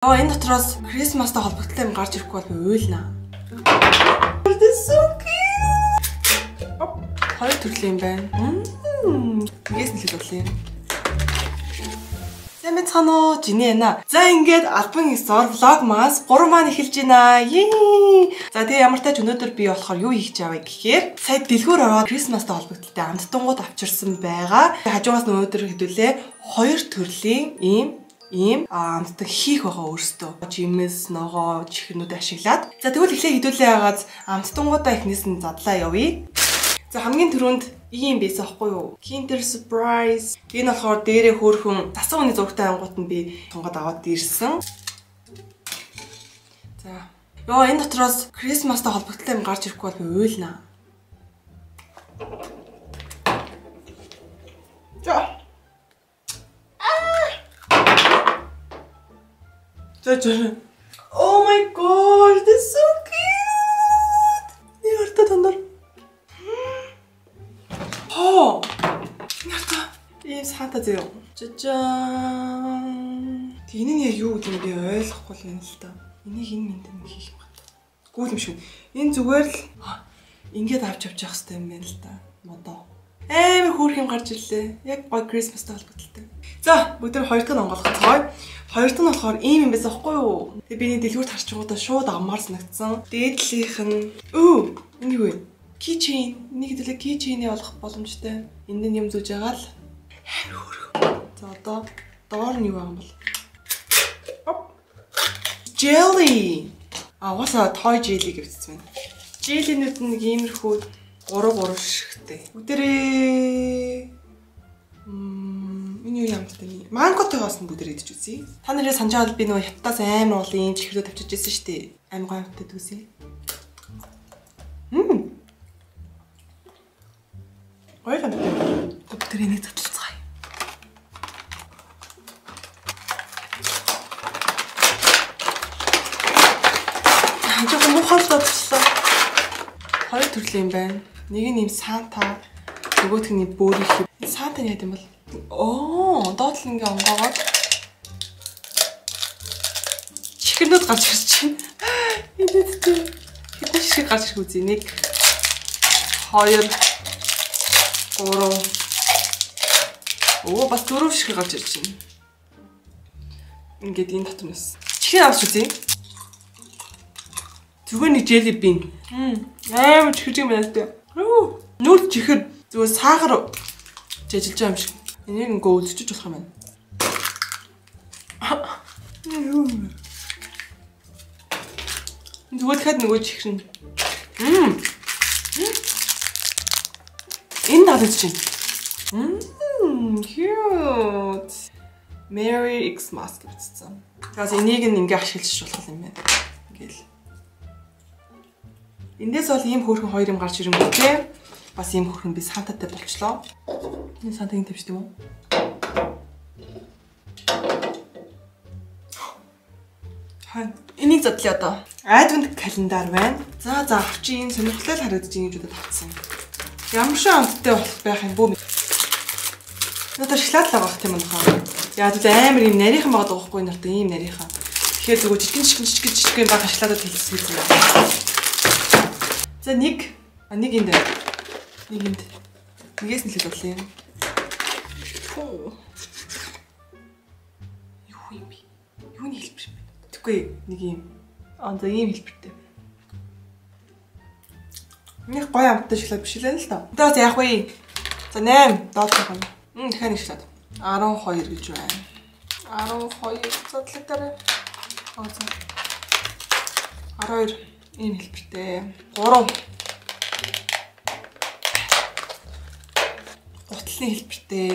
Энэ дотроос Christmas-тай холбогдсон юм гарч ирэхгүй бол уйлнаа. This is so cute. Хоёр төрлийн юм байна. Тэгээс нэлээд бол юм. Сайн цаана уу? Жиний яна. За ингээд альбан ёсоор vlogmas 3 маань эхэлж байна. За тэгээ ямар тач өнөөдөр би болохоор юу хийх гэж аваа гэхээр сая дэлгүүр ороод Christmas-тай холбогдолтой амттангууд авчирсан байгаа. Хажуугаас өнөөдөр хэдүүлээ 2 төрлийн ийм амтдаг хийх байгаа өөртөө. Жимс, ногоо, чихрнүүд ашиглаад. За тэгвэл эхлээ хэдүүлээ хагаад амттангуудаа эхнээс нь задлаа явъя. За хамгийн түрүүнд ийм байсан аахгүй юу? Kinder surprise. Энэ болохоор дээрээ хөөрхөн засаг үний зургтай ангууд нь би тунгад аваад ирсэн. За. Энэ дотроос Christmas-тай холбогдсон юм гарч ирэхгүй бол уйлнаа. За. Oh my god, this is so cute. Нэртэй тонор. Нэртэй. Ийм саата зөө. Жажан. Энэ нь яг юу гэдэг нь би ойлгохгүй л юм л та. Энийг энэ минтэн хийх юм байна. Гүүл юм шиг. Энэ зүгээр л ингээд авч явж явах хэрэгтэй юм байна л та. Модоо. Амар хөөрх юм гарч ирлээ. Яг гой Christmas-тай холбогдолтой. За, бүгд хоёр дахь нь онгоолгоцгоё. Хоёр дахь нь болохоор ийм юм байсан байхгүй юу? Тэгээ би нэг дэлгүүрт харж байгааудаа шууд аммаар санагдсан. Дээдлийнх нь энэ юу вэ? Keychain. Нэг дэлгүүр keychain-ийг олох боломжтой. Энд нь юм зүүж байгаа л амар хөөрх. За одоо доор нь юу байгаа юм бол? Jelly. Угаасаа toy jelly гэвчихсэн байна. Jelly-нүүд нэг иймэрхүү 3 шигтэй. Бүгдээрээ энэ юу юм бэ? Манготойгоос нь бүгдээр идэж үзье. Та нарыг санаж байвал би нөгөө хятадаас амар олон юм чихрүүд авчирч ирсэн шүү дээ. Амар гоё амттай үзье. Гоё юм. Бүгдээр энийг задлцгаая. Жохо мухаар задлаа. Хоёр төрлийн юм байна. Нэг нь юм Санта, нөгөөх нь бөөр их. Санта нь яа гэм бол доотлон ингээ онгоогоод чихрнүүд гарч ирж байна. Хэдэн шиг гарч ирэх үзье. 1 2 3 бас 4 шиг гарч ирж байна. Ингээд энэ дотроос чихэр авч үзье. Зүгээр нэг jelly bean. Амар чихэр юм байна тэ. Нүрд чихэр зүгээр сахар жижилж байгаа юм шиг. Энийг ингээ өлсөж болох юм байна. Зүгээр дахиад нөгөө чихэр нь. Энэ надад чинь. Cute. Merry Xmas гэсэн. Тэгээс энийг ингээ ашиглаж болох юм байна. Ингээл. Эндээс бол ийм хөөрхөн хоёр юм гарч ирэнгүүт те. Бас ийм хөөрхөн би Сантатай болчлоо. Энэ Сантагийн тавьж тийм үү? Энийг задлаа одоо. Advent календар байна. За авчи энэ сонирхолтой харагдаж байгаа гэж бодоод авсан. Ямар шиг амттай байх юм бүү. Одоо шоколад л авах тийм юм хаа. Яа тэгвэл амар юм нарийнхан байгаа даахгүй нартай ийм нарийнхан. Тэгэхээр зүгээр жижигэн бага шоколадууд хэлсэн юм байна. За нэг энд. Нэг энд. Нэгээс нэлээд боллоо юм. Юу юм бэ? Юуны хэлбэр юм бэ? Тэггүй нэг юм. За ийм хэлбэртэй. Нэг гоё амттай шоколад биш лээ л та. Одоо яах вэ? За 8 доод байгаа юм. Дахиад нэг шоколад. 12 гэж байна. 12 задлагдаарай. 12 ийм хэлбэртэй. 3 гутлын хэлбэртэй.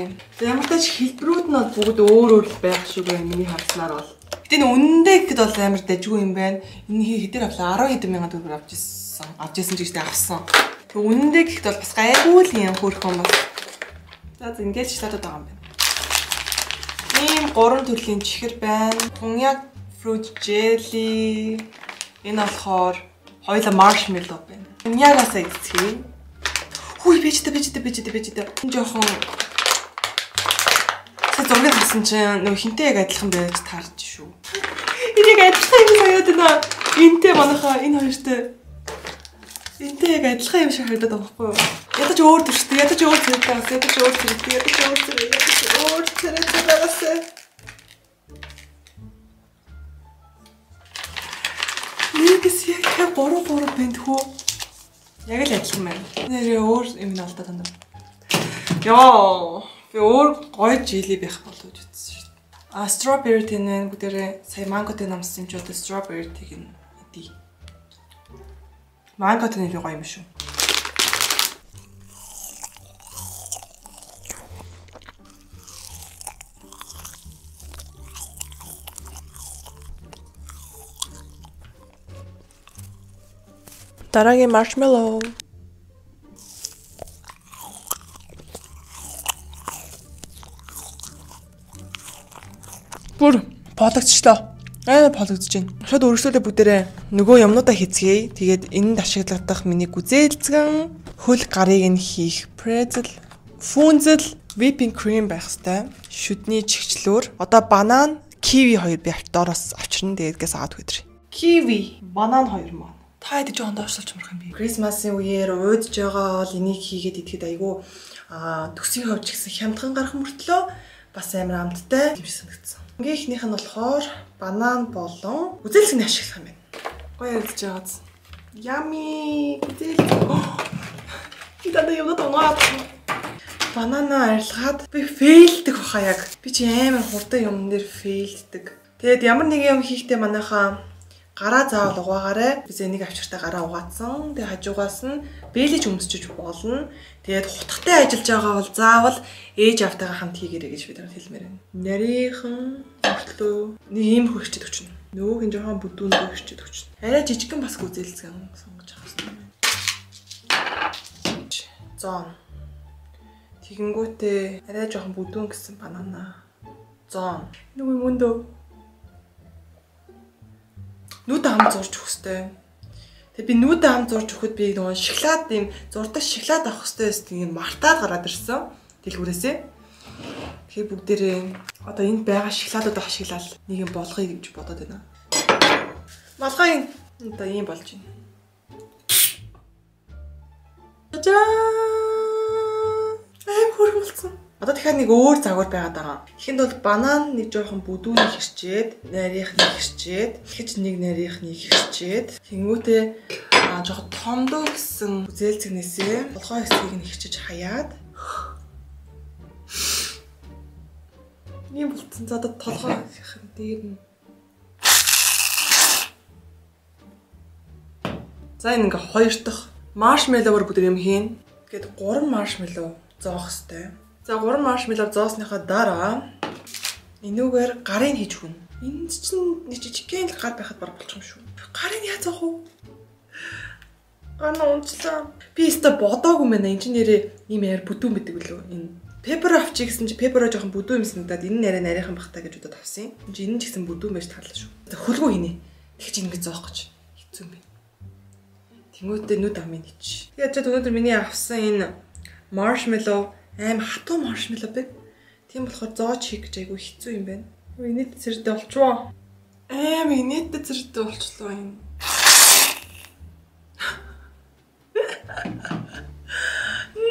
Ямар тач хэлбэрүүд нь бол бүгд өөр байх шиг байна. Миний харснаар бол. Гэтэ энэ үнэндээ гэхэд бол амар дажгүй юм байна. Энэ хэдээр авлаа 10 хэдэн мянган төгрөг авч ирсэн ч гэжтэй авсан. Тэг үнэндээ гэхэд бол бас гайгүй л юм хөөрхөн бас. За ингэж шоколадууд байгаа юм байна. Ийм 3 төрлийн чихэр байна. Cognac fruit jelly. Энэ болохоор хоёулаа marshmallow байна. Cognac-аас эцгий. Хүй бэжтэй. Энэ жоохон зургийг хасан чинь нөгөө хинтэй яг адилхан байж таарч шүү. адилхан юм санагдаад байна. Энтэй манайхаа энэ хоёртой. Энтэй яг адилхан юм шиг харагдаад байгаа байхгүй юу? Ядаж өөр төрштэй, ядаж өөр зэрэгтэй бас, ядаж өөр зэрэгтэй, ядаж өөр зэрэгтэй байгаас. Нэгс яг 3 бэнд хөө. Яг л адилхан байна. Нэрээ өөр юм алдаад байна. Яа, би өөр гоё жили байх болов гэж үзсэн шүү дээ. Strawberry тэнэ бүгдээрээ сая манготой намсан ч одоо strawberry тийг нь идий. Манго тэнэ гоё юм шүү. Дараагийн marshmallow. Бүр боологдчихлоо. Боологдож байна. Шууд өргөжлөлөө бүгдээрээ нөгөө юмнуудаа хийцгээе. Тэгээд энэнд ашиглагдах миний гүзээлцгэн хөл гарыг нь хийх pretzel, фүнзэл, whipping cream байх хэвээр. Шүдний чигчлөөр. Одоо банан, киви хоёр би доороос авчирна. Тэгээдгээс аваад хөдрий. Киви, банан хоёр маань. Та хэд жоохон доошлуулж мөрөх юм бэ? Крисмасын үеэр уудж байгаа бол энийг хийгээд идэхэд айгүй төсвийн хувьд ч гэсэн хямдхан гарах мөртлөө бас амар амттай юм шиг санагдсан. Ингээхнийх нь болохоор банан болон үзэлцгийн ашиглах юм байна. Гоё ярьж байгааз. Yummy. Идээд юм даа. Банана арилгаад би фейлдэг баха яг. Би чи амар хурдан юм дээр фейлдэг. Тэгээд ямар нэг юм хийхдээ манайхаа гараа заавал угаагаарай. Biz энийг авчиртаа гараа угаацсан. Тэгээ хажуугаас нь бэлэж өмсчиж болно. Тэгээд хутгатай ажиллаж байгаа бол заавал ээж автайгаа хамт хийгээрэй гэж бид хэлмээр байна. Нарийнхан өртлөө нэг ийм хөрчөд өчнө. Нөгөөх нь жоохон бүдүүн хөрчөд өчнө. Арай жижигхэн бас гүзээлцгэн сонгож авах юм. Зон. Тэгэнгүүтээ арай жоохон бүдүүн гэсэн банана. Зон. Нөгөө юм өндөө нүд ам зурж өгөхтэй. Тэгээ би нүд ам зурж өгөхөд би нөгөө шоколад юм зурдаг шоколад авах хэрэгтэй байсан. Тийм мартаад гараад ирсэн. Дэлгүүрээсээ. Тэгэхээр бүгдээрээ одоо энд байгаа шоколадууд ашиглаад нэг юм болгоё гэж бодоод байна. Малгай одоо ийм болж байна. Аим хөргөлцсөн. Одоо дахиад нэг өөр загвар байгаад байгаа. Эхэнд бол банан нэг жоохон бүдүүнийг хэрчээд, нарийнхныг хэрчээд, дахиж нэг нарийнхныг хэрчээд, тэнгүүтээ жоохон томдоо гэсэн үзэлцгнээсээ толгой хэсгийг нь хэрчиж хаяад. Ийм болцсон. За одоо толгой дээр нь. За энэ ингээ хоёр дахь маршмеллоугаар бүгд юм хийн. Тэгэхэд 3 маршмеллоу зоох хэрэгтэй. За 3 маршмеллоу зоосныхаа дараа энүүгээр гарыг хийж өгнө. Энд чинь нэг жижигхэн л гар байхад баг болчих юм шүү. Гарыг яаж зоох вэ? Гана унцлаа. Би өстө бодоогүй мэнэ. Энд чинь нэрээ ийм яар бүдүүн бидэг үлээ. Энэ пепер авчиг гэсэн чи пеперо жоохон бүдүүн юм санагдаад энэ нэрээ нарийнхан бахтаа гэж бодоод авсан. Энд чинь энэ ч гэсэн бүдүүн байж тарлаа шүү. Хөлгөө хийнэ. Тэгэж ингэ зоох гэж хэцүү юм бэ. Тэнгүүтээ нүд амын ич. Тэгээд өнөөдөр миний авсан энэ маршмеллоу аим хатуу маршмеллоу бэ. Тийм болохоор зооч хийх гэж айгүй хэцүү юм байна. Инээд зэрэгтэй болчихвоо. Аим инээдтэй зэрэгтэй болчлоо юм.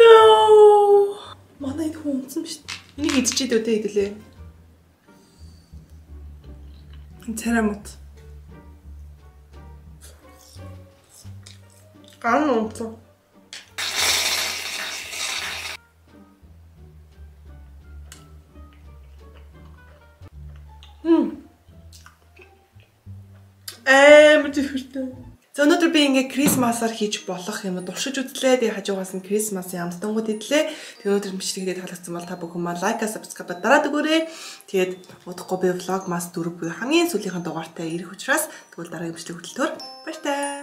No. Манай энэ хүн унтсан шүү дээ. Энийг идчихэд өдөө идлээ. Царамт. Ган унтсан. Мэдэрхэртэй. За өнөөдөр би ингээ Крисмасаар хийж болох юм туршиж үзлээ. Тэгээ хажуугаас нь Крисмасын амттангууд идлээ. Тэгээ өнөөдөр бичлэгээ таалагдсан бол та бүхэн маань лайк, subscribe дараад өгөөрэй. Тэгээд удахгүй би vlogmas 4 буюу хамгийн сүүлийнхэн дугаартай ирэх учраас тэгвэл дараагийн бичлэг хөтөлбөр баяр таа.